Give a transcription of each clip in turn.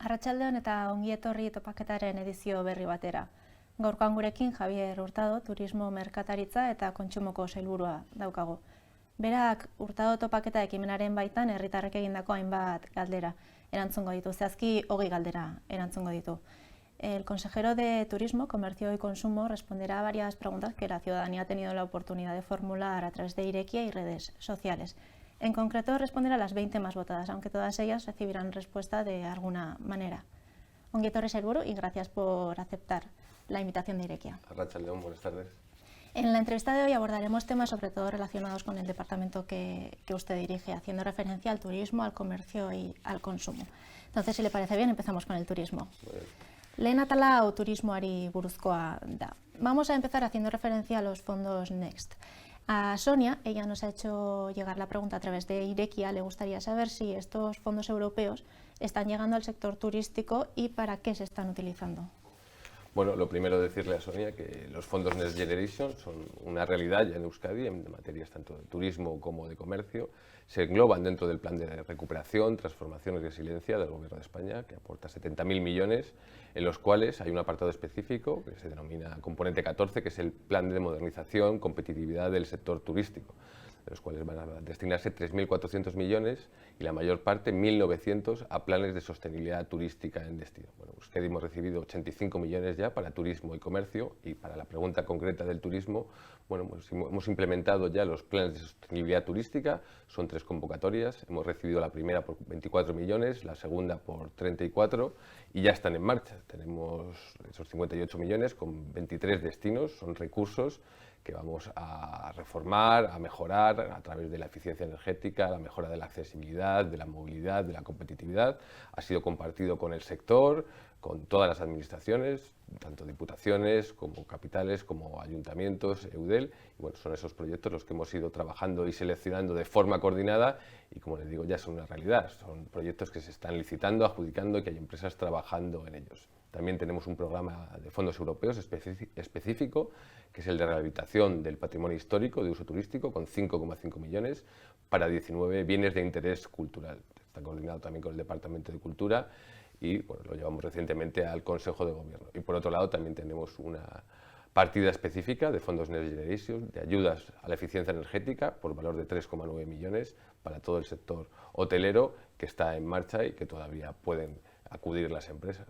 Arratsaldeon eta ongi etorri topaketaren edizio berri batera. Gaurkoan gurekin Javier Hurtado, turismo merkataritza eta kontsumoko sailburua daukagu. Berak Hurtado topaketa ekimenaren baitan herritarrek egindako hainbat galdera erantzungo ditu. Zehazki 20 galdera erantzungo ditu. El consejero de Turismo, Comercio y Consumo responderá a varias preguntas que la ciudadanía ha tenido la oportunidad de formular a través de Irekia y redes sociales. En concreto, responderá a las 20 más votadas, aunque todas ellas recibirán respuesta de alguna manera. Ongi etorri sailburu y gracias por aceptar la invitación de Irekia. Arratsaldeon, buenas tardes. En la entrevista de hoy abordaremos temas sobre todo relacionados con el departamento que usted dirige, haciendo referencia al turismo, al comercio y al consumo. Entonces, si le parece bien, empezamos con el turismo. Lehen atala hau turismoari buruzkoa da. Vamos a empezar haciendo referencia a los fondos Next. A Sonia, ella nos ha hecho llegar la pregunta a través de Irekia, le gustaría saber si estos fondos europeos están llegando al sector turístico y para qué se están utilizando. Bueno, lo primero decirle a Sonia que los fondos Next Generation son una realidad ya en Euskadi en materias tanto de turismo como de comercio. Se engloban dentro del plan de recuperación, transformación y resiliencia del Gobierno de España, que aporta 70.000 millones, en los cuales hay un apartado específico que se denomina componente 14, que es el plan de modernización, competitividad del sector turístico, de los cuales van a destinarse 3.400 millones y la mayor parte, 1.900, a planes de sostenibilidad turística en destino. Bueno, Euskadi hemos recibido 85 millones ya para turismo y comercio, y para la pregunta concreta del turismo, bueno, pues hemos implementado ya los planes de sostenibilidad turística, son 3 convocatorias, hemos recibido la primera por 24 millones, la segunda por 34 y ya están en marcha. Tenemos esos 58 millones con 23 destinos, son recursos que vamos a reformar, a mejorar a través de la eficiencia energética, la mejora de la accesibilidad, de la movilidad, de la competitividad. Ha sido compartido con el sector, con todas las administraciones, tanto diputaciones como capitales, como ayuntamientos, Eudel, y bueno, son esos proyectos los que hemos ido trabajando y seleccionando de forma coordinada y, como les digo, ya son una realidad. Son proyectos que se están licitando, adjudicando y que hay empresas trabajando en ellos. También tenemos un programa de fondos europeos específico, que es el de rehabilitación del patrimonio histórico de uso turístico, con 5,5 millones para 19 bienes de interés cultural. Está coordinado también con el Departamento de Cultura y bueno, lo llevamos recientemente al Consejo de Gobierno. Y por otro lado también tenemos una partida específica de fondos Next Generation, de ayudas a la eficiencia energética por valor de 3,9 millones para todo el sector hotelero, que está en marcha y que todavía pueden acudir las empresas.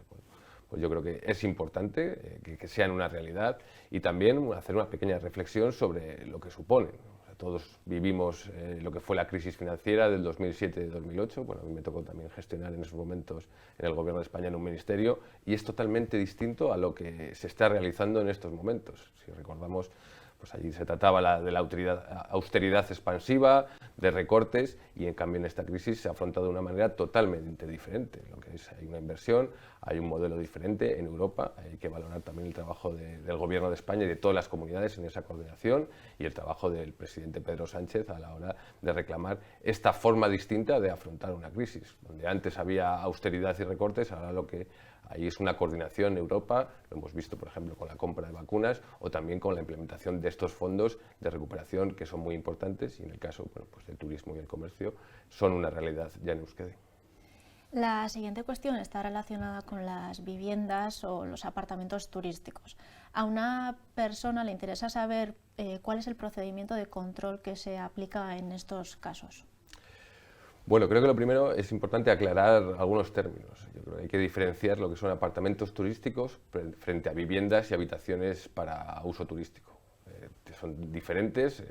Pues yo creo que es importante que sean una realidad y también hacer una pequeña reflexión sobre lo que suponen. O sea, todos vivimos lo que fue la crisis financiera del 2007-2008, bueno, a mí me tocó también gestionar en esos momentos en el Gobierno de España en un ministerio, y es totalmente distinto a lo que se está realizando en estos momentos. Si recordamos, pues allí se trataba de la austeridad expansiva, de recortes, y en cambio en esta crisis se ha afrontado de una manera totalmente diferente. Lo que es, hay una inversión, hay un modelo diferente en Europa, hay que valorar también el trabajo del Gobierno de España y de todas las comunidades en esa coordinación, y el trabajo del presidente Pedro Sánchez a la hora de reclamar esta forma distinta de afrontar una crisis. Donde antes había austeridad y recortes, ahora lo que hay es una coordinación en Europa, lo hemos visto por ejemplo con la compra de vacunas o también con la implementación de estos fondos de recuperación, que son muy importantes, y en el caso, bueno, pues del turismo y el comercio son una realidad ya en Euskadi. La siguiente cuestión está relacionada con las viviendas o los apartamentos turísticos. A una persona le interesa saber cuál es el procedimiento de control que se aplica en estos casos. Bueno, creo que lo primero es importante aclarar algunos términos. Yo creo que hay que diferenciar lo que son apartamentos turísticos frente a viviendas y habitaciones para uso turístico. Son diferentes,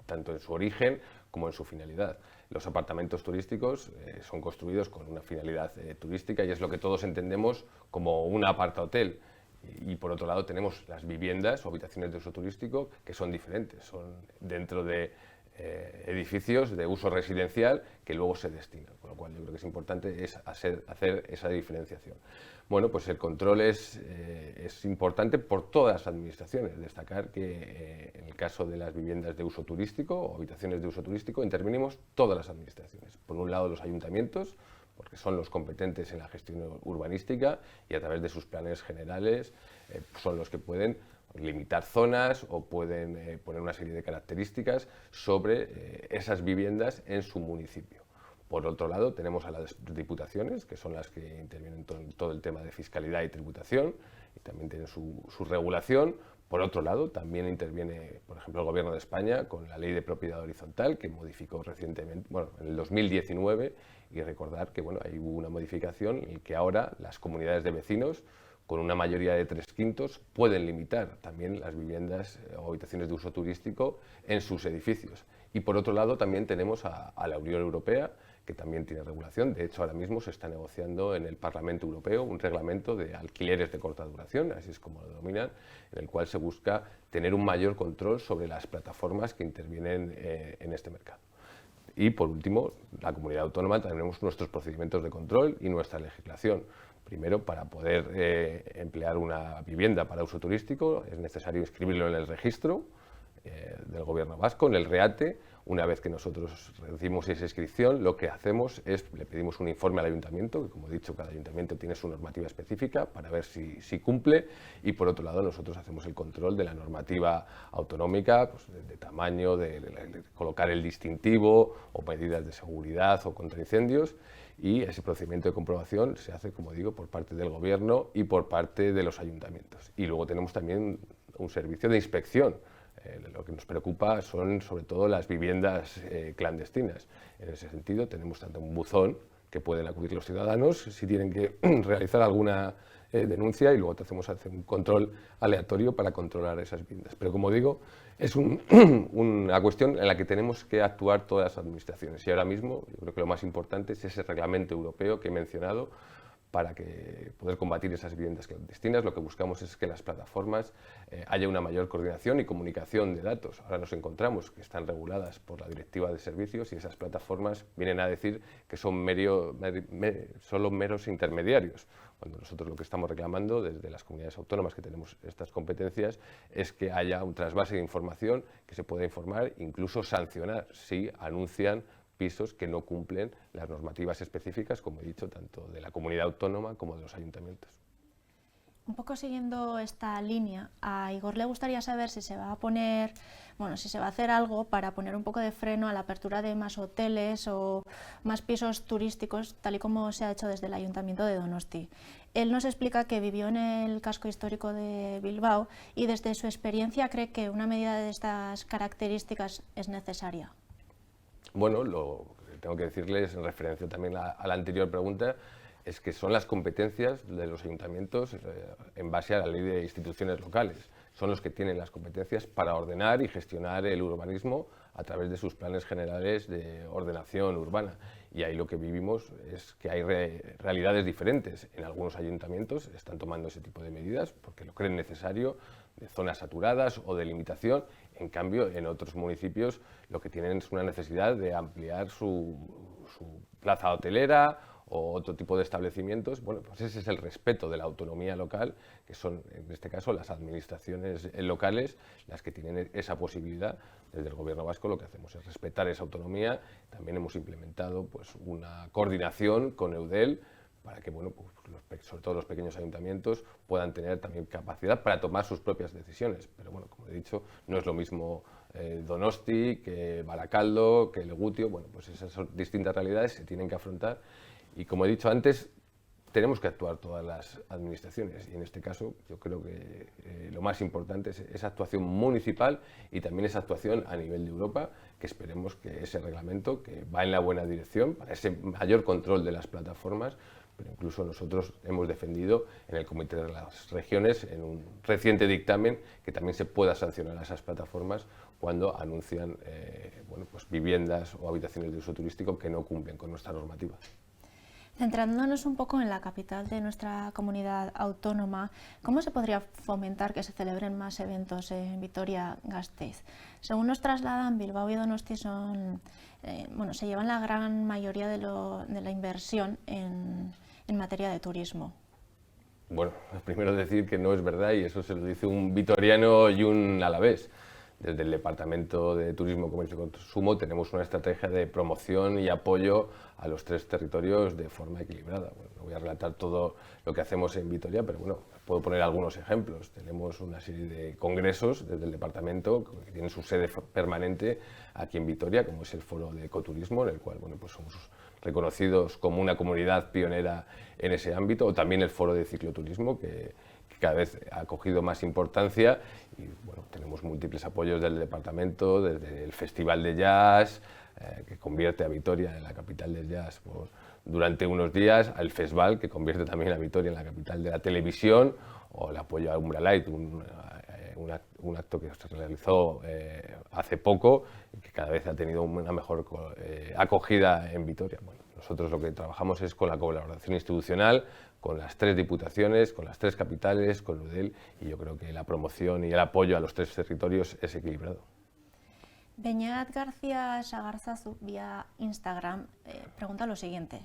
tanto en su origen como en su finalidad. Los apartamentos turísticos son construidos con una finalidad turística y es lo que todos entendemos como un apartahotel. Y por otro lado tenemos las viviendas o habitaciones de uso turístico, que son diferentes, son dentro de edificios de uso residencial que luego se destinan, con lo cual yo creo que es importante hacer esa diferenciación. Bueno, pues el control es importante por todas las administraciones. Destacar que en el caso de las viviendas de uso turístico o habitaciones de uso turístico intervenimos todas las administraciones. Por un lado los ayuntamientos, porque son los competentes en la gestión urbanística y a través de sus planes generales son los que pueden limitar zonas o pueden poner una serie de características sobre esas viviendas en su municipio. Por otro lado, tenemos a las diputaciones, que son las que intervienen en todo el tema de fiscalidad y tributación, y también tienen su regulación. Por otro lado, también interviene, por ejemplo, el Gobierno de España con la Ley de Propiedad Horizontal, que modificó recientemente, bueno, en el 2019, y recordar que ahí hubo una modificación en la que ahora las comunidades de vecinos, con una mayoría de 3/5, pueden limitar también las viviendas o habitaciones de uso turístico en sus edificios. Y por otro lado, también tenemos a la Unión Europea, que también tiene regulación. De hecho, ahora mismo se está negociando en el Parlamento Europeo un reglamento de alquileres de corta duración, así es como lo denominan, en el cual se busca tener un mayor control sobre las plataformas que intervienen en este mercado. Y por último, la comunidad autónoma tenemos nuestros procedimientos de control y nuestra legislación. Primero, para poder emplear una vivienda para uso turístico es necesario inscribirlo en el registro del Gobierno vasco, en el REATE. Una vez que nosotros recibimos esa inscripción, lo que hacemos es, le pedimos un informe al ayuntamiento, que como he dicho, cada ayuntamiento tiene su normativa específica para ver si cumple, y por otro lado nosotros hacemos el control de la normativa autonómica, pues, de tamaño, de colocar el distintivo o medidas de seguridad o contra incendios, y ese procedimiento de comprobación se hace, como digo, por parte del Gobierno y por parte de los ayuntamientos. Y luego tenemos también un servicio de inspección. Lo que nos preocupa son sobre todo las viviendas clandestinas. En ese sentido tenemos tanto un buzón que pueden acudir los ciudadanos si tienen que realizar alguna denuncia, y luego hacemos un control aleatorio para controlar esas viviendas. Pero como digo, es una cuestión en la que tenemos que actuar todas las administraciones, y ahora mismo yo creo que lo más importante es ese reglamento europeo que he mencionado, para poder combatir esas viviendas clandestinas. Lo que buscamos es que las plataformas haya una mayor coordinación y comunicación de datos. Ahora nos encontramos que están reguladas por la Directiva de Servicios, y esas plataformas vienen a decir que son solo meros intermediarios, cuando nosotros lo que estamos reclamando desde las comunidades autónomas que tenemos estas competencias es que haya un trasvase de información, que se pueda informar, incluso sancionar si anuncian pisos que no cumplen las normativas específicas, como he dicho, tanto de la comunidad autónoma como de los ayuntamientos. Un poco siguiendo esta línea, a Igor le gustaría saber si se va a poner, si se va a hacer algo para poner un poco de freno a la apertura de más hoteles o más pisos turísticos, tal y como se ha hecho desde el Ayuntamiento de Donosti. Él nos explica que vivió en el casco histórico de Bilbao y desde su experiencia cree que una medida de estas características es necesaria. Bueno, lo que tengo que decirles en referencia también a la anterior pregunta es que son las competencias de los ayuntamientos en base a la Ley de Instituciones Locales. Son los que tienen las competencias para ordenar y gestionar el urbanismo a través de sus planes generales de ordenación urbana. Y ahí lo que vivimos es que hay realidades diferentes. En algunos ayuntamientos están tomando ese tipo de medidas porque lo creen necesario, de zonas saturadas o de limitación. En cambio, en otros municipios lo que tienen es una necesidad de ampliar su plaza hotelera o otro tipo de establecimientos. Bueno, pues ese es el respeto de la autonomía local, que son en este caso las administraciones locales las que tienen esa posibilidad. Desde el Gobierno vasco lo que hacemos es respetar esa autonomía. También hemos implementado pues una coordinación con Eudel para que, sobre todo los pequeños ayuntamientos puedan tener también capacidad para tomar sus propias decisiones. Pero bueno, como he dicho, no es lo mismo Donosti que Barakaldo, que Legutio. Bueno, pues esas son distintas realidades, se tienen que afrontar, y como he dicho antes, tenemos que actuar todas las administraciones, y en este caso yo creo que lo más importante es esa actuación municipal y también esa actuación a nivel de Europa, que esperemos que ese reglamento, que va en la buena dirección para ese mayor control de las plataformas, pero incluso nosotros hemos defendido en el Comité de las Regiones, en un reciente dictamen, que también se pueda sancionar a esas plataformas cuando anuncian pues viviendas o habitaciones de uso turístico que no cumplen con nuestra normativa. Centrándonos un poco en la capital de nuestra comunidad autónoma, ¿cómo se podría fomentar que se celebren más eventos en Vitoria-Gasteiz? Según nos trasladan, Bilbao y Donosti se llevan la gran mayoría de la inversión en materia de turismo. Bueno, primero decir que no es verdad, y eso se lo dice un vitoriano y un alavés. Desde el Departamento de Turismo, Comercio y Consumo tenemos una estrategia de promoción y apoyo a los tres territorios de forma equilibrada. Bueno, no voy a relatar todo lo que hacemos en Vitoria, pero bueno, puedo poner algunos ejemplos. Tenemos una serie de congresos desde el departamento que tienen su sede permanente aquí en Vitoria, como es el Foro de Ecoturismo, en el cual pues somos reconocidos como una comunidad pionera en ese ámbito, o también el Foro de Cicloturismo, que cada vez ha cogido más importancia y bueno, tenemos múltiples apoyos del departamento, desde el Festival de Jazz, que convierte a Vitoria en la capital del jazz durante unos días, al Festival, que convierte también a Vitoria en la capital de la televisión, o el apoyo a Umbralight, un acto que se realizó hace poco y que cada vez ha tenido una mejor acogida en Vitoria. Bueno, nosotros lo que trabajamos es con la colaboración institucional, con las 3 diputaciones, con las 3 capitales, con Eudel, y yo creo que la promoción y el apoyo a los 3 territorios es equilibrado. Beñat García Sagarzazu, vía Instagram, pregunta lo siguiente.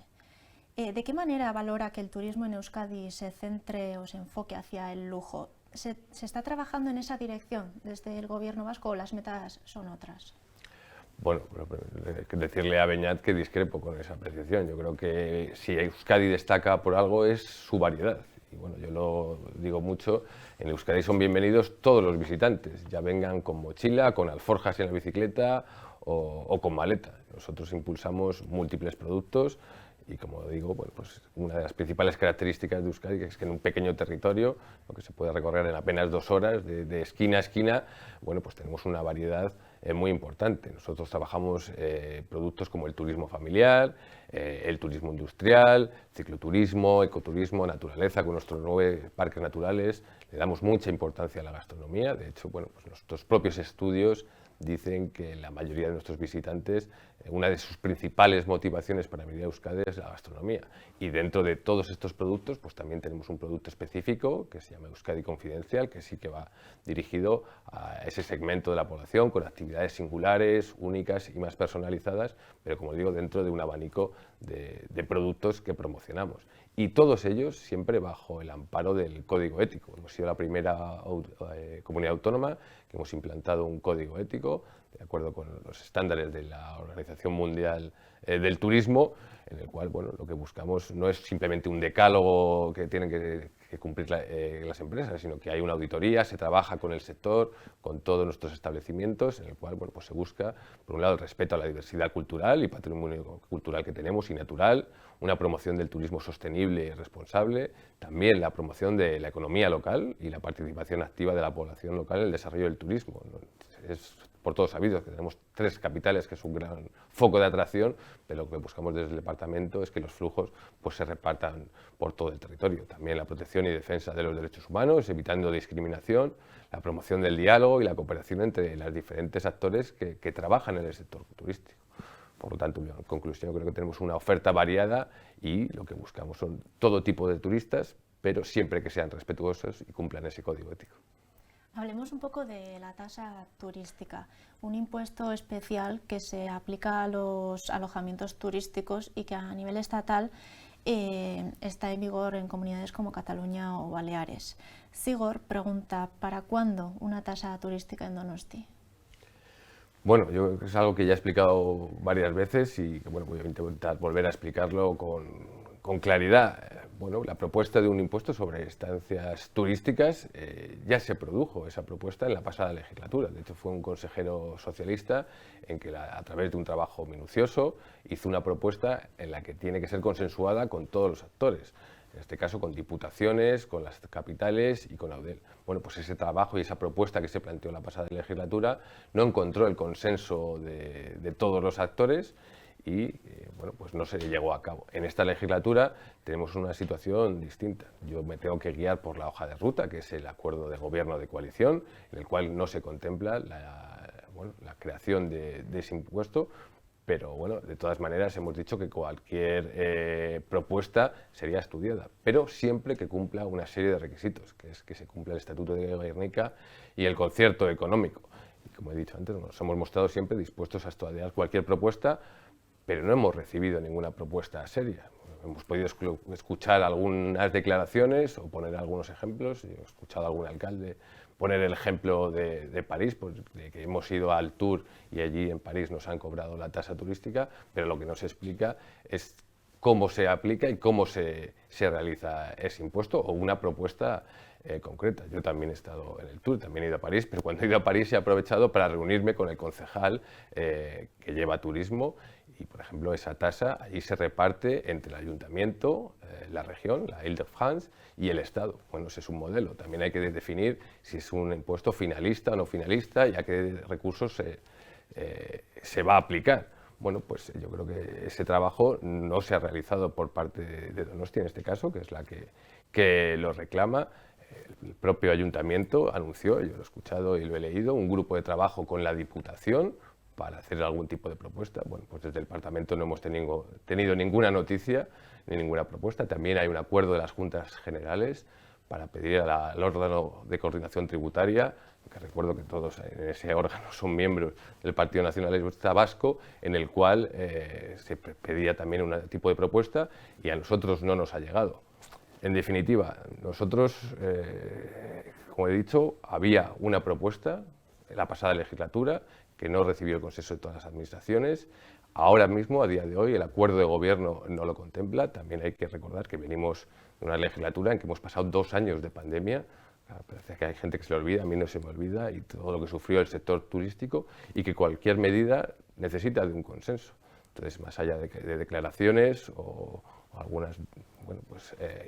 ¿De qué manera valora que el turismo en Euskadi se centre o se enfoque hacia el lujo? ¿Se está trabajando en esa dirección desde el gobierno vasco o las metas son otras? Bueno, decirle a Beñat que discrepo con esa apreciación. Yo creo que si Euskadi destaca por algo es su variedad. Y bueno, yo lo digo mucho, en Euskadi son bienvenidos todos los visitantes, ya vengan con mochila, con alforjas en la bicicleta o con maleta. Nosotros impulsamos múltiples productos y, como digo, bueno, pues una de las principales características de Euskadi es que en un pequeño territorio, lo que se puede recorrer en apenas 2 horas, de esquina a esquina, bueno, pues tenemos una variedad muy importante. Nosotros trabajamos productos como el turismo familiar, el turismo industrial, cicloturismo, ecoturismo, naturaleza, con nuestros 9 parques naturales. Le damos mucha importancia a la gastronomía. De hecho, bueno, pues nuestros propios estudios dicen que la mayoría de nuestros visitantes, una de sus principales motivaciones para venir a Euskadi es la gastronomía. Y dentro de todos estos productos, pues también tenemos un producto específico que se llama Euskadi Confidencial, que sí que va dirigido a ese segmento de la población, con actividades singulares, únicas y más personalizadas, pero como digo, dentro de un abanico de productos que promocionamos. Y todos ellos siempre bajo el amparo del código ético. Hemos sido la primera comunidad autónoma que hemos implantado un código ético de acuerdo con los estándares de la Organización Mundial del Turismo, en el cual, bueno, lo que buscamos no es simplemente un decálogo que tienen que cumplir las empresas, sino que hay una auditoría, se trabaja con el sector, con todos nuestros establecimientos, en el cual, bueno, pues se busca, por un lado, el respeto a la diversidad cultural y patrimonio cultural que tenemos y natural, una promoción del turismo sostenible y responsable, también la promoción de la economía local y la participación activa de la población local en el desarrollo del turismo. Es por todos sabido que tenemos 3 capitales, que es un gran foco de atracción, pero lo que buscamos desde el departamento es que los flujos pues, se repartan por todo el territorio. También la protección y defensa de los derechos humanos, evitando discriminación, la promoción del diálogo y la cooperación entre los diferentes actores que trabajan en el sector turístico. Por lo tanto, en conclusión, creo que tenemos una oferta variada y lo que buscamos son todo tipo de turistas, pero siempre que sean respetuosos y cumplan ese código ético. Hablemos un poco de la tasa turística, un impuesto especial que se aplica a los alojamientos turísticos y que a nivel estatal está en vigor en comunidades como Cataluña o Baleares. Sigor pregunta, ¿para cuándo una tasa turística en Donosti? Bueno, yo es algo que ya he explicado varias veces y que bueno, voy a intentar volver a explicarlo con claridad. Bueno, la propuesta de un impuesto sobre estancias turísticas ya se produjo esa propuesta en la pasada legislatura. De hecho, fue un consejero socialista en que a través de un trabajo minucioso hizo una propuesta en la que tiene que ser consensuada con todos los actores. En este caso con diputaciones, con las capitales y con Eudel. Bueno, pues ese trabajo y esa propuesta que se planteó en la pasada legislatura no encontró el consenso de todos los actores y bueno, pues no se llegó a cabo. En esta legislatura tenemos una situación distinta. Yo me tengo que guiar por la hoja de ruta, que es el acuerdo de gobierno de coalición, en el cual no se contempla la creación de ese impuesto. Pero bueno, de todas maneras hemos dicho que cualquier propuesta sería estudiada, pero siempre que cumpla una serie de requisitos, que es que se cumpla el Estatuto de Gernika y el concierto económico. Y como he dicho antes, nos hemos mostrado siempre dispuestos a estudiar cualquier propuesta, pero no hemos recibido ninguna propuesta seria. Hemos podido escuchar algunas declaraciones o poner algunos ejemplos. Yo he escuchado a algún alcalde poner el ejemplo de París, pues, de que hemos ido al Tour y allí en París nos han cobrado la tasa turística, pero lo que no se explica es cómo se aplica y cómo se realiza ese impuesto o una propuesta concreta. Yo también he estado en el Tour, también he ido a París, pero cuando he ido a París he aprovechado para reunirme con el concejal que lleva turismo y, por ejemplo, esa tasa allí se reparte entre el ayuntamiento, la región, la Île-de-France, y el Estado. Bueno, ese es un modelo. También hay que definir si es un impuesto finalista o no finalista y a qué recursos se va a aplicar. Bueno, pues yo creo que ese trabajo no se ha realizado por parte de Donostia, en este caso, que es la que lo reclama. El propio ayuntamiento anunció, yo lo he escuchado y lo he leído, un grupo de trabajo con la Diputación para hacer algún tipo de propuesta. Bueno, pues desde el departamento no hemos tenido ninguna noticia ni ninguna propuesta. También hay un acuerdo de las Juntas Generales para pedir al órgano de coordinación tributaria, que recuerdo que todos en ese órgano son miembros del Partido Nacionalista Vasco, en el cual se pedía también un tipo de propuesta y a nosotros no nos ha llegado. En definitiva, nosotros, como he dicho, había una propuesta en la pasada legislatura que no recibió el consenso de todas las administraciones. Ahora mismo, a día de hoy, el acuerdo de gobierno no lo contempla. También hay que recordar que venimos de una legislatura en que hemos pasado 2 años de pandemia. Parece que hay gente que se le olvida, a mí no se me olvida, y todo lo que sufrió el sector turístico, y que cualquier medida necesita de un consenso. Entonces, más allá de declaraciones o algunas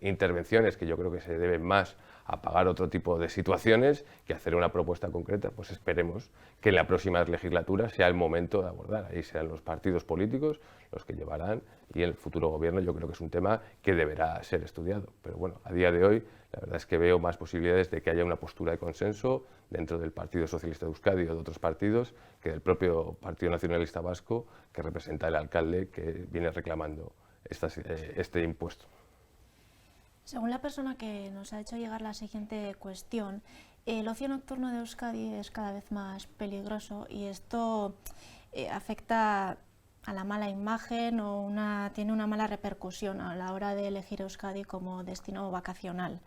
intervenciones que yo creo que se deben más a pagar otro tipo de situaciones que hacer una propuesta concreta, pues esperemos que en la próxima legislatura sea el momento de abordar. Ahí serán los partidos políticos los que llevarán, y el futuro gobierno yo creo que es un tema que deberá ser estudiado. Pero bueno, a día de hoy la verdad es que veo más posibilidades de que haya una postura de consenso dentro del Partido Socialista de Euskadi o de otros partidos que del propio Partido Nacionalista Vasco, que representa el alcalde que viene reclamando este impuesto. Según la persona que nos ha hecho llegar la siguiente cuestión, el ocio nocturno de Euskadi es cada vez más peligroso y esto afecta a la mala imagen o tiene una mala repercusión a la hora de elegir Euskadi como destino vacacional.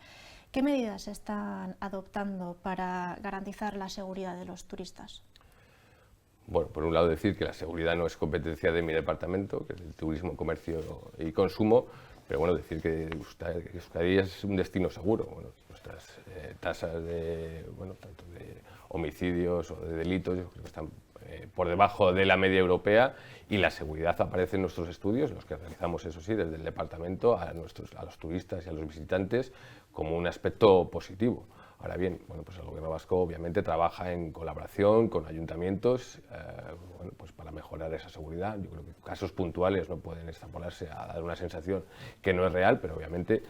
¿Qué medidas se están adoptando para garantizar la seguridad de los turistas? Bueno, por un lado decir que la seguridad no es competencia de mi departamento, que es el turismo, comercio y consumo, pero bueno, decir que Euskadi es un destino seguro. Bueno, nuestras tasas tanto de homicidios o de delitos, yo creo que están por debajo de la media europea, y la seguridad aparece en nuestros estudios, los que realizamos, eso sí, desde el departamento a los turistas y a los visitantes, como un aspecto positivo. Ahora bien, pues el Gobierno vasco obviamente trabaja en colaboración con ayuntamientos pues para mejorar esa seguridad. Yo creo que casos puntuales no pueden extrapolarse a dar una sensación que no es real, pero obviamente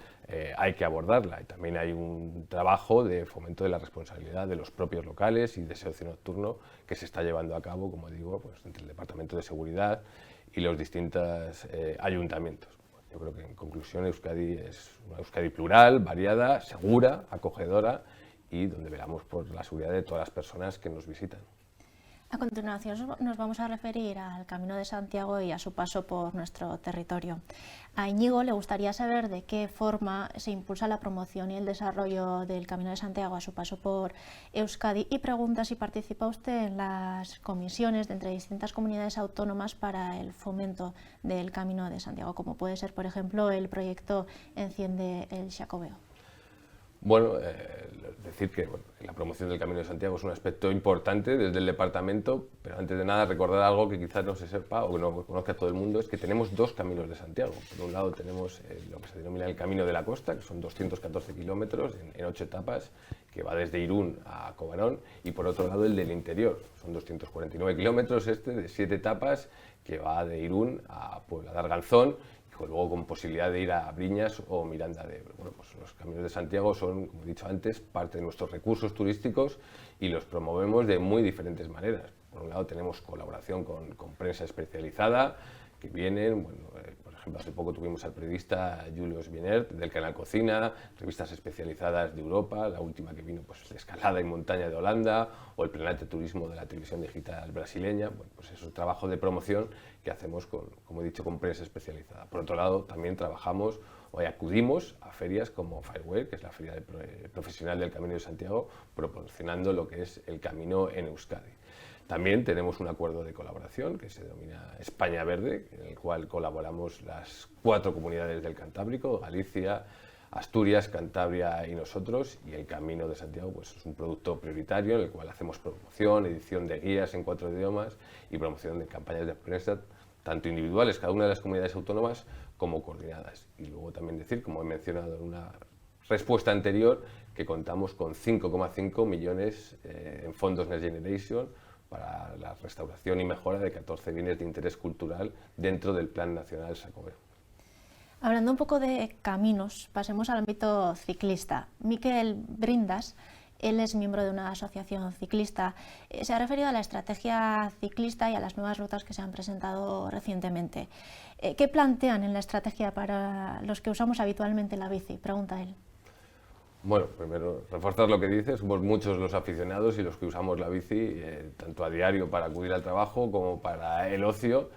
hay que abordarla. Y también hay un trabajo de fomento de la responsabilidad de los propios locales y de ese ocio nocturno que se está llevando a cabo, como digo, pues entre el Departamento de Seguridad y los distintos ayuntamientos. Yo creo que en conclusión Euskadi es una Euskadi plural, variada, segura, acogedora, y donde velamos por la seguridad de todas las personas que nos visitan. A continuación nos vamos a referir al Camino de Santiago y a su paso por nuestro territorio. A Íñigo le gustaría saber de qué forma se impulsa la promoción y el desarrollo del Camino de Santiago a su paso por Euskadi, y pregunta si participa usted en las comisiones de entre distintas comunidades autónomas para el fomento del Camino de Santiago, como puede ser, por ejemplo, el proyecto Enciende el Xacobeo. Bueno, decir que la promoción del Camino de Santiago es un aspecto importante desde el departamento, pero antes de nada recordar algo que quizás no se sepa o que no conozca todo el mundo, es que tenemos 2 caminos de Santiago. Por un lado tenemos lo que se denomina el Camino de la Costa, que son 214 kilómetros en 8 etapas, que va desde Irún a Cobarón, y por otro lado el del interior, son 249 kilómetros de 7 etapas, que va de Irún a Puebla de Arganzón, y luego con posibilidad de ir a Briñas o Miranda de Ebro. Bueno, pues los Caminos de Santiago son, como he dicho antes, parte de nuestros recursos turísticos y los promovemos de muy diferentes maneras. Por un lado tenemos colaboración con prensa especializada que vienen, por ejemplo, hace poco tuvimos al periodista Julius Bienert del canal Cocina, revistas especializadas de Europa, la última que vino pues de escalada y montaña de Holanda, o el Planeta Turismo de la televisión digital brasileña. Bueno, pues es un trabajo de promoción que hacemos como he dicho, con prensa especializada. Por otro lado, también trabajamos acudimos a ferias como Fireway, que es la feria profesional del Camino de Santiago, proporcionando lo que es el camino en Euskadi. También tenemos un acuerdo de colaboración que se denomina España Verde, en el cual colaboramos las 4 comunidades del Cantábrico, Galicia, Asturias, Cantabria y nosotros, y el Camino de Santiago pues, es un producto prioritario en el cual hacemos promoción, edición de guías en 4 idiomas y promoción de campañas de prensa tanto individuales, cada una de las comunidades autónomas, como coordinadas. Y luego también decir, como he mencionado en una respuesta anterior, que contamos con 5,5 millones en fondos Next Generation para la restauración y mejora de 14 bienes de interés cultural dentro del Plan Nacional Xacobeo. Hablando un poco de caminos, pasemos al ámbito ciclista. Miquel Brindas, él es miembro de una asociación ciclista. Se ha referido a la estrategia ciclista y a las nuevas rutas que se han presentado recientemente. ¿Qué plantean en la estrategia para los que usamos habitualmente la bici? Pregunta él. Bueno, primero, reforzar lo que dices, somos muchos los aficionados y los que usamos la bici, tanto a diario para acudir al trabajo como para el ocio,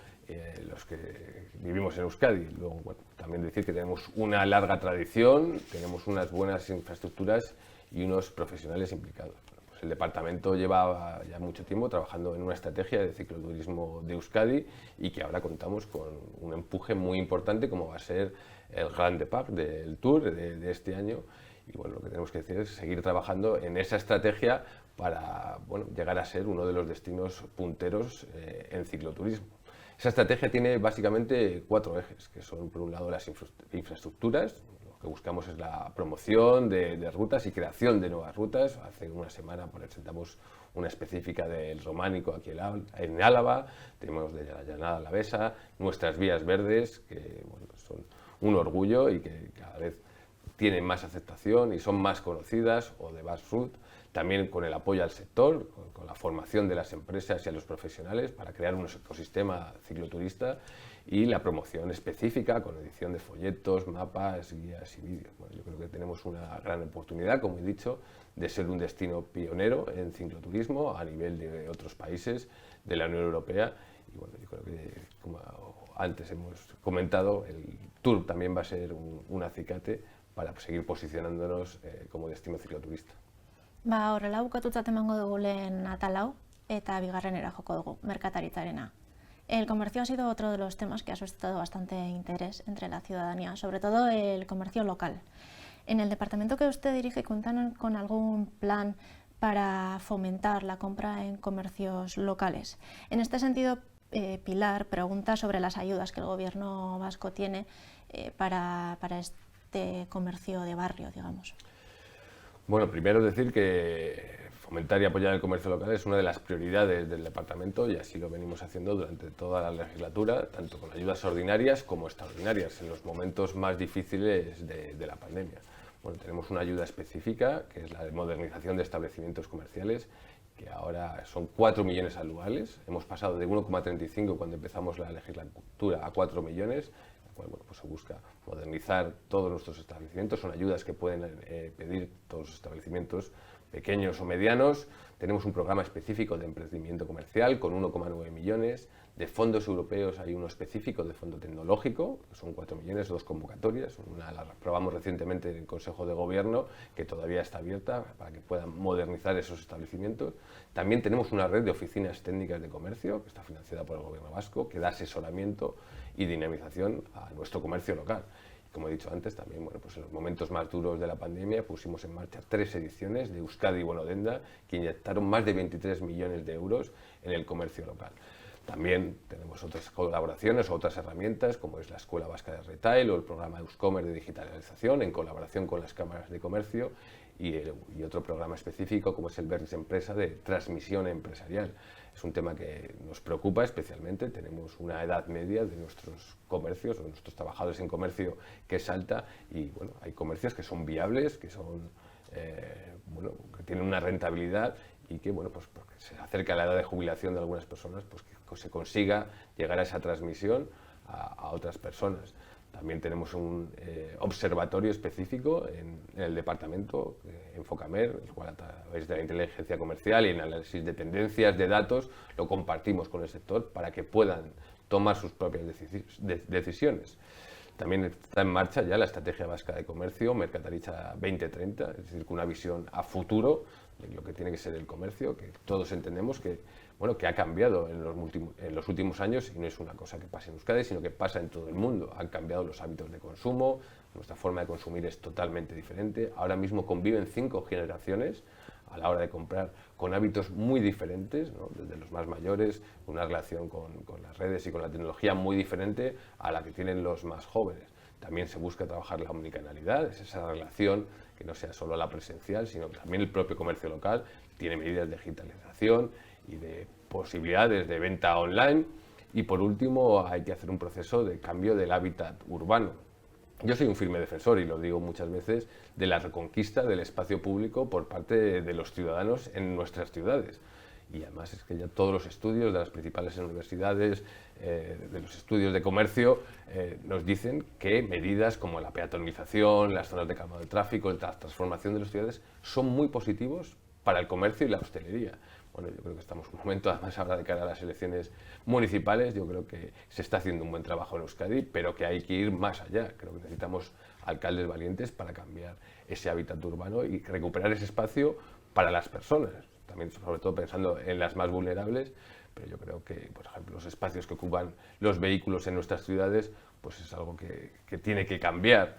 los que vivimos en Euskadi. Luego, bueno, también decir que tenemos una larga tradición, tenemos unas buenas infraestructuras y unos profesionales implicados. Bueno, pues el departamento lleva ya mucho tiempo trabajando en una estrategia de cicloturismo de Euskadi y que ahora contamos con un empuje muy importante como va a ser el Grand Depart del Tour de este año. Y bueno, lo que tenemos que decir es seguir trabajando en esa estrategia para llegar a ser uno de los destinos punteros en cicloturismo. Esa estrategia tiene básicamente 4 ejes, que son por un lado las infraestructuras. Lo que buscamos es la promoción de rutas y creación de nuevas rutas. Hace una semana presentamos una específica del Románico aquí en Álava, tenemos de la Llanada Alavesa, nuestras vías verdes, que son un orgullo y que cada vez tienen más aceptación y son más conocidas, o de Basroute, también con el apoyo al sector, con la formación de las empresas y a los profesionales para crear un ecosistema cicloturista y la promoción específica con edición de folletos, mapas, guías y vídeos. Bueno, yo creo que tenemos una gran oportunidad, como he dicho, de ser un destino pionero en cicloturismo a nivel de otros países de la Unión Europea y bueno, yo creo que, como antes hemos comentado, el Tour también va a ser un acicate para seguir posicionándonos como destino cicloturista. Horrela bukatutzat emango dugu lehen atal hau eta bigarrenera joko dugu, merkataritzarena. El comercio ha sido otro de los temas que ha suscitado bastante interés entre la ciudadanía, sobre todo el comercio local. En el departamento que usted dirige, ¿cuentan con algún plan para fomentar la compra en comercios locales? En este sentido, Pilar pregunta sobre las ayudas que el gobierno vasco tiene para este comercio de barrio, digamos. Bueno, primero decir que fomentar y apoyar el comercio local es una de las prioridades del departamento y así lo venimos haciendo durante toda la legislatura, tanto con ayudas ordinarias como extraordinarias, en los momentos más difíciles de la pandemia. Bueno, tenemos una ayuda específica, que es la de modernización de establecimientos comerciales, que ahora son 4 millones anuales. Hemos pasado de 1,35 cuando empezamos la legislatura a 4 millones. Bueno, pues se busca modernizar todos nuestros establecimientos, son ayudas que pueden pedir todos los establecimientos pequeños o medianos. Tenemos un programa específico de emprendimiento comercial con 1,9 millones. De fondos europeos hay uno específico de fondo tecnológico, que son 4 millones, 2 convocatorias. Una la aprobamos recientemente en el Consejo de Gobierno, que todavía está abierta para que puedan modernizar esos establecimientos. También tenemos una red de oficinas técnicas de comercio, que está financiada por el Gobierno vasco, que da asesoramiento y dinamización a nuestro comercio local. Y como he dicho antes, también pues en los momentos más duros de la pandemia pusimos en marcha 3 ediciones de Euskadi Bono Denda, que inyectaron más de 23 millones de euros en el comercio local. También tenemos otras colaboraciones, otras herramientas, como es la Escuela Vasca de Retail o el programa Euskomer de digitalización, en colaboración con las cámaras de comercio, y otro programa específico, como es el Berris Empresa, de transmisión empresarial. Es un tema que nos preocupa especialmente. Tenemos una edad media de nuestros comercios, o de nuestros trabajadores en comercio, que es alta, y bueno, hay comercios que son viables, que son que tienen una rentabilidad y que pues porque se acerca la edad de jubilación de algunas personas, pues que se consiga llegar a esa transmisión a otras personas. También tenemos un observatorio específico en el departamento, Enfocamer, el cual a través de la inteligencia comercial y el análisis de tendencias de datos lo compartimos con el sector para que puedan tomar sus propias decisiones. También está en marcha ya la Estrategia Vasca de Comercio, Merkataritza 2030, es decir, con una visión a futuro de lo que tiene que ser el comercio, que todos entendemos que ha cambiado en los últimos años, y no es una cosa que pasa en Euskadi, sino que pasa en todo el mundo. Han cambiado los hábitos de consumo, nuestra forma de consumir es totalmente diferente. Ahora mismo conviven 5 generaciones a la hora de comprar con hábitos muy diferentes, ¿no? Desde los más mayores, una relación con las redes y con la tecnología muy diferente a la que tienen los más jóvenes. También se busca trabajar la omnicanalidad, es esa relación que no sea solo la presencial, sino que también el propio comercio local tiene medidas de digitalización y de posibilidades de venta online. Y por último, hay que hacer un proceso de cambio del hábitat urbano. Yo soy un firme defensor, y lo digo muchas veces, de la reconquista del espacio público por parte de los ciudadanos en nuestras ciudades. Y además es que ya todos los estudios de las principales universidades, de los estudios de comercio, nos dicen que medidas como la peatonalización, las zonas de calmado de tráfico, la transformación de las ciudades son muy positivos para el comercio y la hostelería. Bueno, yo creo que estamos en un momento, además ahora de cara a las elecciones municipales, yo creo que se está haciendo un buen trabajo en Euskadi, pero que hay que ir más allá. Creo que necesitamos alcaldes valientes para cambiar ese hábitat urbano y recuperar ese espacio para las personas. También, sobre todo, pensando en las más vulnerables, pero yo creo que, por ejemplo, los espacios que ocupan los vehículos en nuestras ciudades, pues es algo que tiene que cambiar.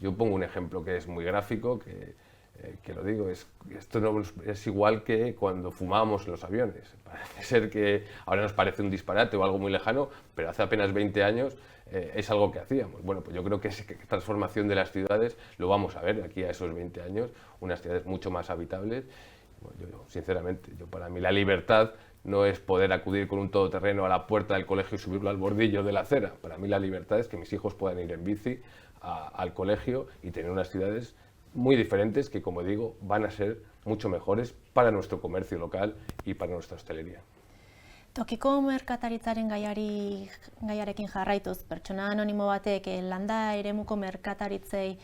Yo pongo un ejemplo que es muy gráfico, que lo digo, esto no es igual que cuando fumábamos en los aviones. Parece ser que ahora nos parece un disparate o algo muy lejano, pero hace apenas 20 años es algo que hacíamos. Bueno, pues yo creo que esa transformación de las ciudades lo vamos a ver de aquí a esos 20 años, unas ciudades mucho más habitables. Bueno, sinceramente, para mí la libertad no es poder acudir con un todoterreno a la puerta del colegio y subirlo al bordillo de la acera. Para mí la libertad es que mis hijos puedan ir en bici al colegio y tener unas ciudades muy diferentes que, como digo, van a ser mucho mejores para nuestro comercio local y para nuestra hostelería. Tokiko merkataritzaren gaiarekin jarraituz, pertsona anonimo batek landa eremuko merkataritzei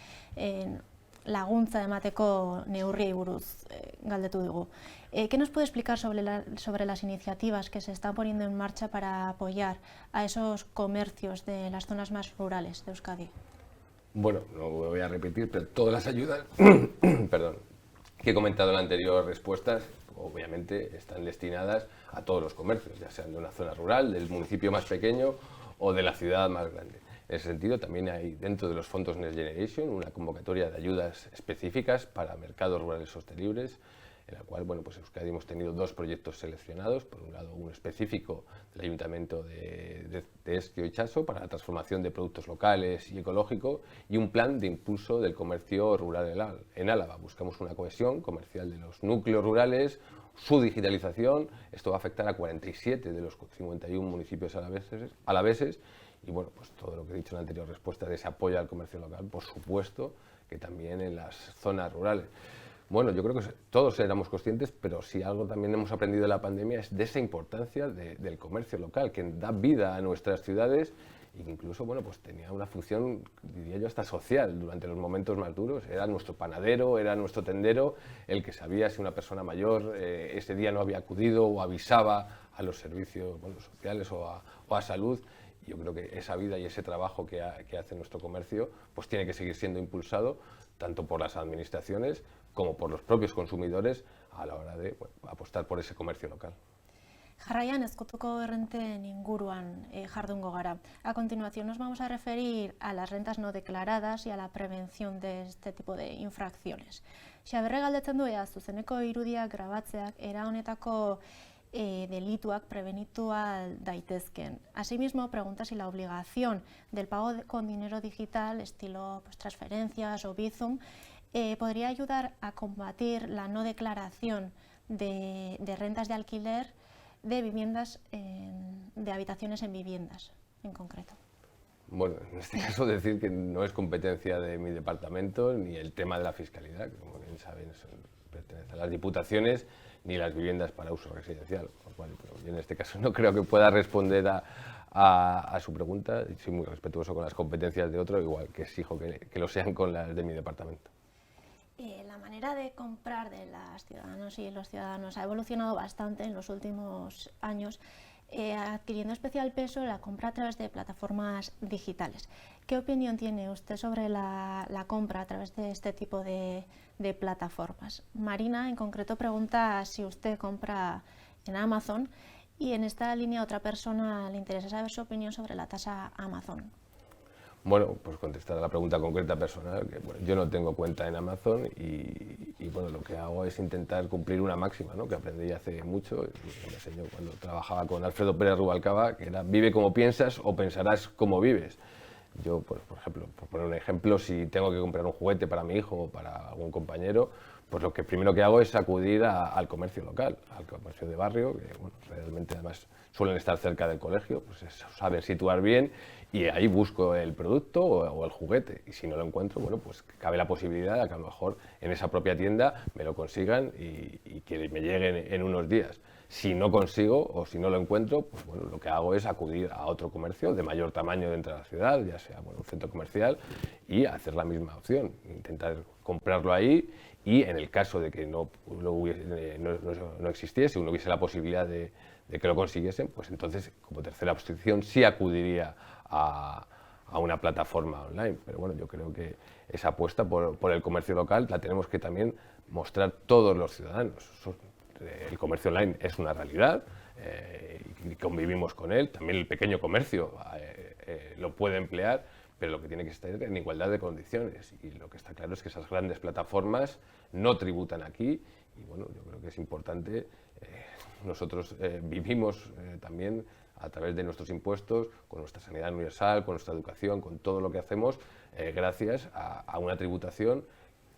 laguntza emateko neurriei buruz galdetu dugu. ¿Qué nos puede explicar sobre las iniciativas que se están poniendo en marcha para apoyar a esos comercios de las zonas más rurales de Euskadi? Bueno, no voy a repetir, pero todas las ayudas perdón, que he comentado en la anterior respuestas, obviamente están destinadas a todos los comercios, ya sean de una zona rural, del municipio más pequeño o de la ciudad más grande. En ese sentido, también hay dentro de los fondos Next Generation una convocatoria de ayudas específicas para mercados rurales sostenibles, en la cual, bueno, pues en Euskadi hemos tenido 2 proyectos seleccionados. Por un lado, uno específico del Ayuntamiento de Ezkio y Chaso para la transformación de productos locales y ecológico, y un plan de impulso del comercio rural en Álava. Buscamos una cohesión comercial de los núcleos rurales, su digitalización. Esto va a afectar a 47 de los 51 municipios alaveses. Y bueno, pues todo lo que he dicho en la anterior respuesta de ese apoyo al comercio local, por supuesto que también en las zonas rurales. Bueno, yo creo que todos éramos conscientes, pero si algo también hemos aprendido de la pandemia es de esa importancia del comercio local, que da vida a nuestras ciudades e incluso, bueno, pues tenía una función, diría yo, hasta social durante los momentos más duros. Era nuestro panadero, era nuestro tendero, el que sabía si una persona mayor ese día no había acudido o avisaba a los servicios, bueno, sociales o a salud. Yo creo que esa vida y ese trabajo que hace nuestro comercio pues tiene que seguir siendo impulsado tanto por las administraciones como por los propios consumidores a la hora de apostar por ese comercio local. Jarraian, ezkutuko errenten inguruan jardungo gara. A continuación nos vamos a referir a las rentas no declaradas y a la prevención de este tipo de infracciones. Xaberre galdetzen du ea zuzeneko irudiak grabatzeak era honetako delituak prebenitua daitezken. Asimismo, pregunta si la obligación del pago con dinero digital, estilo pues, transferencias o Bizum, podría ayudar a combatir la no declaración de rentas de alquiler de viviendas, de habitaciones en viviendas, en concreto. Bueno, en este caso decir que no es competencia de mi departamento ni el tema de la fiscalidad, que como bien saben pertenece a las diputaciones, ni las viviendas para uso residencial. Por lo cual, yo en este caso no creo que pueda responder a su pregunta. Soy muy respetuoso con las competencias de otro, igual que exijo que lo sean con las de mi departamento. La manera de comprar de las ciudadanos y los ciudadanos ha evolucionado bastante en los últimos años, adquiriendo especial peso la compra a través de plataformas digitales. ¿Qué opinión tiene usted sobre la compra a través de este tipo de plataformas? Marina, en concreto, pregunta si usted compra en Amazon, y en esta línea otra persona le interesa saber su opinión sobre la tasa Amazon. Bueno, pues contestar a la pregunta concreta personal, que bueno, yo no tengo cuenta en Amazon y bueno, lo que hago es intentar cumplir una máxima, ¿no?, que aprendí hace mucho, y que me enseñó cuando trabajaba con Alfredo Pérez Rubalcaba, que era vive como piensas o pensarás como vives. Yo, pues, por ejemplo, por poner un ejemplo, si tengo que comprar un juguete para mi hijo o para algún compañero, pues lo que primero que hago es acudir al comercio local, al comercio de barrio, que bueno, realmente además suelen estar cerca del colegio, pues es saber situar bien, y ahí busco el producto o el juguete, y si no lo encuentro, bueno, pues cabe la posibilidad de que a lo mejor en esa propia tienda me lo consigan y que me lleguen en unos días. Si no consigo o si no lo encuentro, pues bueno, lo que hago es acudir a otro comercio de mayor tamaño dentro de la ciudad, ya sea bueno, un centro comercial, y hacer la misma opción, intentar comprarlo ahí, y en el caso de que no existiese o no hubiese la posibilidad de que lo consiguiesen, pues entonces como tercera opción sí acudiría a una plataforma online. Pero bueno, yo creo que esa apuesta por el comercio local la tenemos que también mostrar todos los ciudadanos. El comercio online es una realidad y convivimos con él. También el pequeño comercio lo puede emplear, pero lo que tiene que estar en igualdad de condiciones. Y lo que está claro es que esas grandes plataformas no tributan aquí. Y bueno, yo creo que es importante. Nosotros vivimos también a través de nuestros impuestos, con nuestra sanidad universal, con nuestra educación, con todo lo que hacemos, gracias a una tributación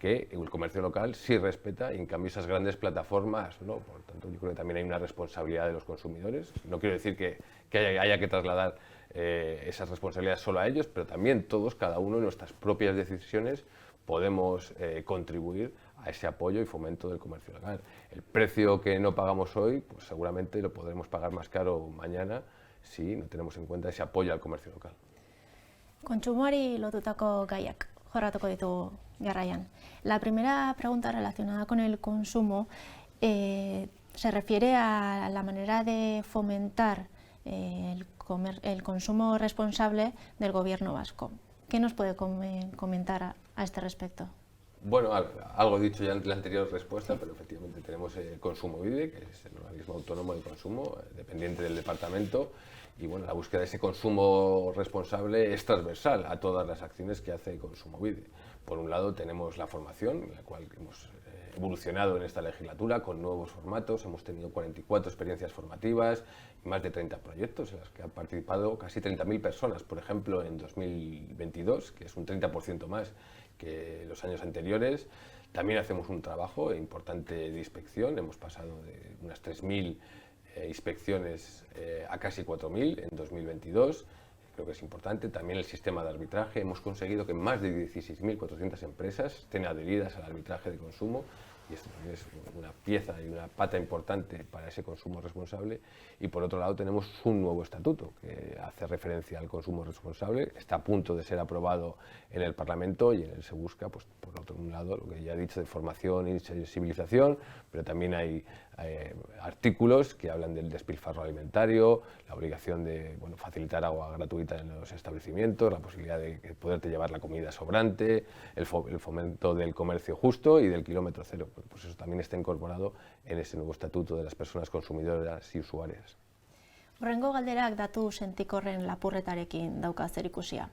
que el comercio local sí respeta, y en cambio esas grandes plataformas no. Por tanto, yo creo que también hay una responsabilidad de los consumidores. No quiero decir que haya que trasladar esas responsabilidades solo a ellos, pero también todos, cada uno en nuestras propias decisiones, podemos contribuir a ese apoyo y fomento del comercio local. El precio que no pagamos hoy, pues seguramente lo podremos pagar más caro mañana si no tenemos en cuenta ese apoyo al comercio local. Kontsumoari lotutako gaiak jorratuko ditugu jarraian. La primera pregunta relacionada con el consumo se refiere a la manera de fomentar el consumo responsable del gobierno vasco. ¿Qué nos puede comentar a este respecto? Bueno, algo he dicho ya en la anterior respuesta, pero efectivamente tenemos Kontsumobide, que es el organismo autónomo de consumo, dependiente del departamento, y bueno, la búsqueda de ese consumo responsable es transversal a todas las acciones que hace Kontsumobide. Por un lado tenemos la formación, en la cual hemos evolucionado en esta legislatura con nuevos formatos. Hemos tenido 44 experiencias formativas y más de 30 proyectos en los que han participado casi 30.000 personas, por ejemplo, en 2022, que es un 30% más que los años anteriores. También hacemos un trabajo importante de inspección. Hemos pasado de unas 3.000 inspecciones a casi 4.000 en 2022. Creo que es importante. También el sistema de arbitraje. Hemos conseguido que más de 16.400 empresas estén adheridas al arbitraje de consumo, y esto también es una pieza y una pata importante para ese consumo responsable. Y por otro lado tenemos un nuevo estatuto que hace referencia al consumo responsable. Está a punto de ser aprobado en el Parlamento, y en él se busca, pues, por otro lado, lo que ya he dicho de formación y sensibilización, pero también hay artículos que hablan del despilfarro alimentario, la obligación de facilitar agua gratuita en los establecimientos, la posibilidad de poderte llevar la comida sobrante, el fomento del comercio justo y del kilómetro cero. Pues eso también está incorporado en ese nuevo estatuto de las personas consumidoras y usuarias. Horrengo galderak datu sentikorren lapurretarekin dauka zerikusia.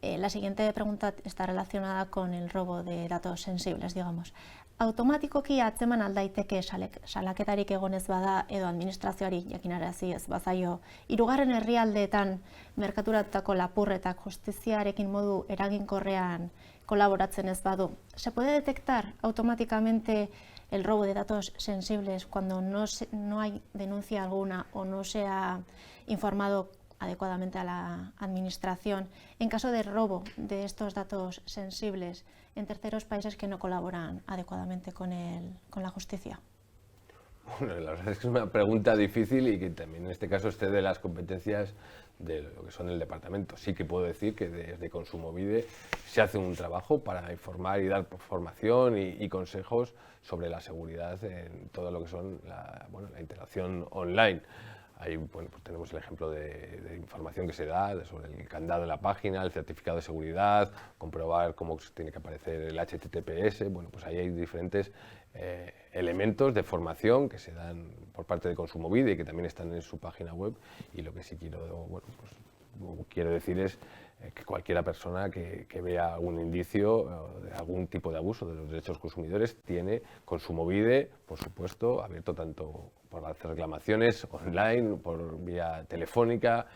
La siguiente pregunta está relacionada con el robo de datos sensibles, digamos. Automatikoki atzeman aldaiteke salaketarik egonez bada edo administrazioari jakinarazi ez bazaio, hirugarren herrialdeetan merkaturatutako lapurretak justiziarekin modu eraginkorrean kolaboratzen ez badu. ¿Se puede detectar automáticamente el robo de datos sensibles cuando no hay denuncia alguna o no se ha informado adecuadamente a la administración en caso de robo de estos datos sensibles en terceros países que no colaboran adecuadamente con la justicia? Bueno, la verdad es que es una pregunta difícil y que también en este caso excede las competencias de lo que son el departamento. Sí que puedo decir que desde Kontsumobide se hace un trabajo para informar y dar formación y consejos sobre la seguridad en todo lo que son la interacción online. Ahí pues tenemos el ejemplo de información que se da sobre el candado de la página, el certificado de seguridad, comprobar cómo tiene que aparecer el HTTPS. Bueno, pues ahí hay diferentes elementos de formación que se dan por parte de Kontsumobide y que también están en su página web. Y lo que sí quiero quiero decir es que cualquiera persona que vea algún indicio de algún tipo de abuso de los derechos consumidores tiene Kontsumobide, por supuesto, abierto tanto por hacer reclamaciones online, por vía telefónica,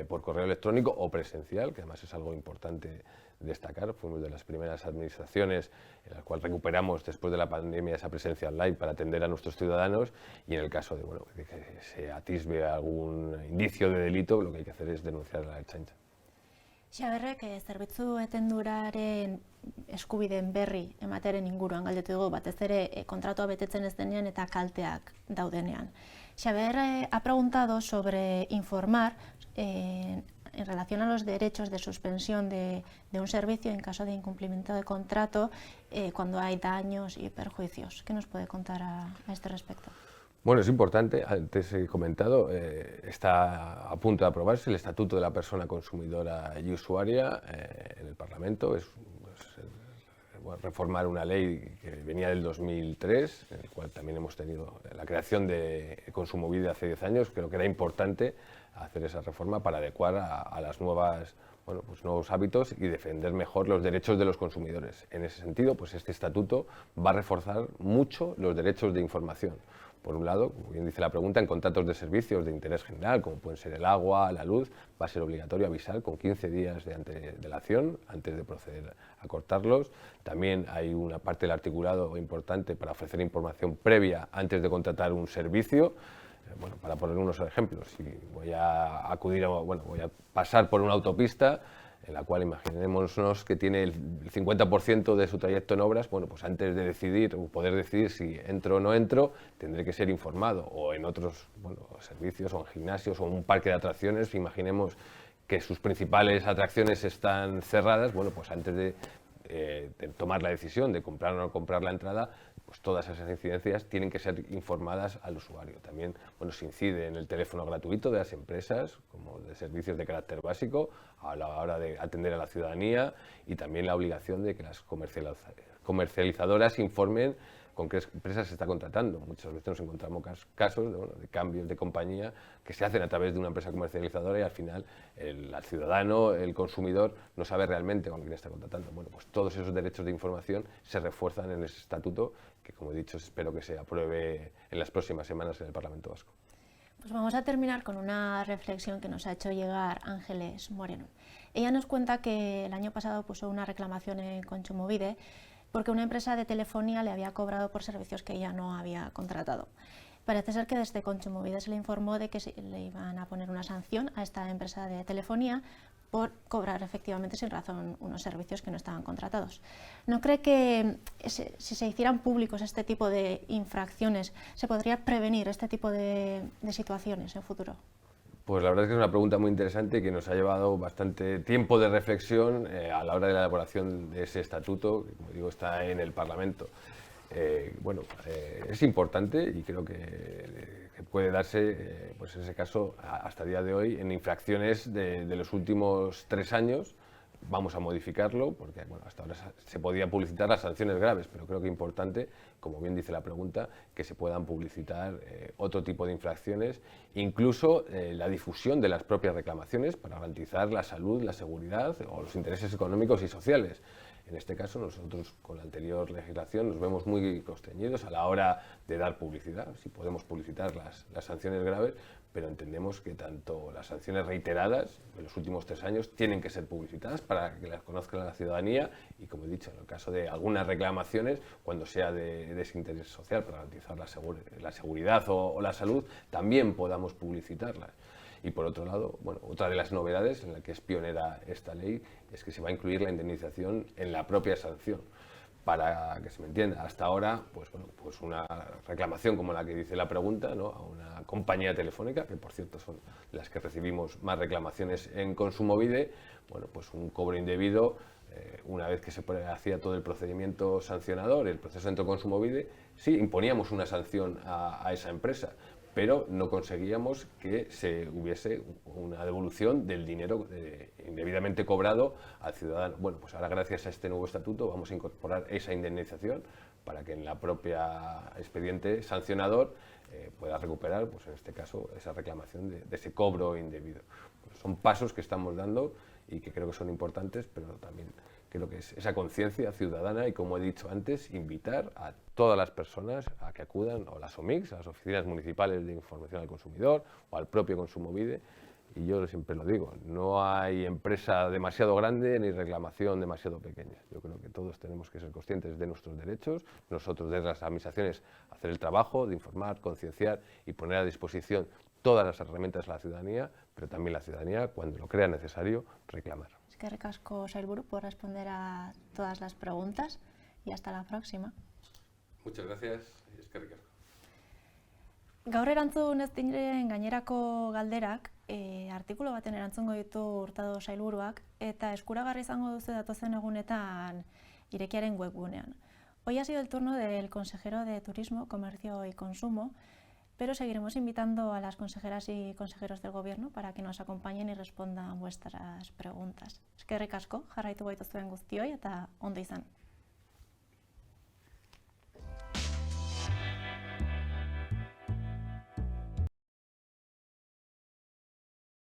por correo electrónico o presencial, que además es algo importante destacar. Fuimos de las primeras administraciones en las cuales recuperamos después de la pandemia esa presencia online para atender a nuestros ciudadanos, y en el caso de que se atisbe algún indicio de delito, lo que hay que hacer es denunciar a la Ertzaintza. Xaberrek, zerbitzu etenduraren eskubideen berri ematearen inguruan galdetu dugu, batez ere kontratua betetzen ez denean eta kalteak daudenean. Xaber ha preguntado sobre informar en relación a los derechos de suspensión de un servicio en caso de incumplimiento de contrato cuando hay daños y perjuicios. ¿Qué nos puede contar a este respecto? Bueno, es importante, antes he comentado, está a punto de aprobarse el Estatuto de la Persona Consumidora y Usuaria en el Parlamento. Es reformar una ley que venía del 2003, en el cual también hemos tenido la creación de Kontsumobide hace 10 años. Creo que era importante hacer esa reforma para adecuar a las nuevos hábitos y defender mejor los derechos de los consumidores. En ese sentido, pues este estatuto va a reforzar mucho los derechos de información. Por un lado, como bien dice la pregunta, en contratos de servicios de interés general, como pueden ser el agua, la luz, va a ser obligatorio avisar con 15 días de antelación antes de proceder a cortarlos. También hay una parte del articulado importante para ofrecer información previa antes de contratar un servicio. Bueno, para poner unos ejemplos, si voy a voy a pasar por una autopista en la cual imaginémonos que tiene el 50% de su trayecto en obras, bueno, pues antes de decidir o poder decidir si entro o no entro, tendré que ser informado. O en otros servicios, o en gimnasios, o en un parque de atracciones, imaginemos que sus principales atracciones están cerradas, bueno, pues antes de tomar la decisión de comprar o no comprar la entrada, pues todas esas incidencias tienen que ser informadas al usuario. También se incide en el teléfono gratuito de las empresas, como de servicios de carácter básico, a la hora de atender a la ciudadanía, y también la obligación de que las comercializadoras informen con qué empresas se está contratando. Muchas veces nos encontramos casos de cambios de compañía que se hacen a través de una empresa comercializadora y al final el ciudadano, el consumidor, no sabe realmente con quién está contratando. Bueno, pues todos esos derechos de información se refuerzan en ese estatuto que, como he dicho, espero que se apruebe en las próximas semanas en el Parlamento Vasco. Pues vamos a terminar con una reflexión que nos ha hecho llegar Ángeles Moreno. Ella nos cuenta que el año pasado puso una reclamación en Kontsumobide porque una empresa de telefonía le había cobrado por servicios que ella no había contratado. Parece ser que desde Kontsumobide se le informó de que le iban a poner una sanción a esta empresa de telefonía por cobrar efectivamente sin razón unos servicios que no estaban contratados. ¿No cree que si se hicieran públicos este tipo de infracciones se podría prevenir este tipo de situaciones en futuro? Pues la verdad es que es una pregunta muy interesante que nos ha llevado bastante tiempo de reflexión a la hora de la elaboración de ese estatuto, que, como digo, está en el Parlamento. Es importante y creo que puede darse, pues en ese caso, hasta el día de hoy, en infracciones de los últimos 3 años. Vamos a modificarlo porque hasta ahora se podían publicitar las sanciones graves, pero creo que es importante, como bien dice la pregunta, que se puedan publicitar otro tipo de infracciones, incluso la difusión de las propias reclamaciones para garantizar la salud, la seguridad o los intereses económicos y sociales. En este caso, nosotros con la anterior legislación nos vemos muy constreñidos a la hora de dar publicidad. Si podemos publicitar las sanciones graves, pero entendemos que tanto las sanciones reiteradas en los últimos 3 años tienen que ser publicitadas para que las conozca la ciudadanía y, como he dicho, en el caso de algunas reclamaciones, cuando sea de ese interés social para garantizar la seguridad o la salud, también podamos publicitarlas. Y por otro lado, otra de las novedades en la que es pionera esta ley es que se va a incluir la indemnización en la propia sanción. Para que se me entienda, hasta ahora, pues una reclamación como la que dice la pregunta, ¿no?, a una compañía telefónica, que por cierto son las que recibimos más reclamaciones en Kontsumobide, pues un cobro indebido, una vez que se hacía todo el procedimiento sancionador, el proceso dentro de Kontsumobide, sí imponíamos una sanción a esa empresa, pero no conseguíamos que se hubiese una devolución del dinero indebidamente cobrado al ciudadano. Bueno, pues ahora gracias a este nuevo estatuto vamos a incorporar esa indemnización para que en la propia expediente sancionador pueda recuperar, pues en este caso, esa reclamación de ese cobro indebido. Pues son pasos que estamos dando y que creo que son importantes, pero también creo que es esa conciencia ciudadana y, como he dicho antes, invitar a todas las personas a que acudan a las OMICs, a las oficinas municipales de información al consumidor o al propio Kontsumobide. Y yo siempre lo digo, no hay empresa demasiado grande ni reclamación demasiado pequeña. Yo creo que todos tenemos que ser conscientes de nuestros derechos, nosotros desde las administraciones hacer el trabajo de informar, concienciar y poner a disposición todas las herramientas de la ciudadanía, pero también la ciudadanía, cuando lo crea necesario, reclamar. Eskerrik asko, sailburu, por responder a todas las preguntas y hasta la próxima. Muchas gracias y eskerrik asko. Gaur erantzun ez diren gainerako galderak, artikulu baten erantzungo ditu Hurtado sailburuak eta eskuragarri izango duzu datozen egunetan Irekiaren webgunean. Hoy ha sido el turno del consejero de Turismo, Comercio y Consumo, pero seguiremos invitando a las consejeras y consejeros del Gobierno para que nos acompañen y respondan vuestras preguntas. Eskerrik asko, jarraitu gaituzuen guztioi eta ondo izan.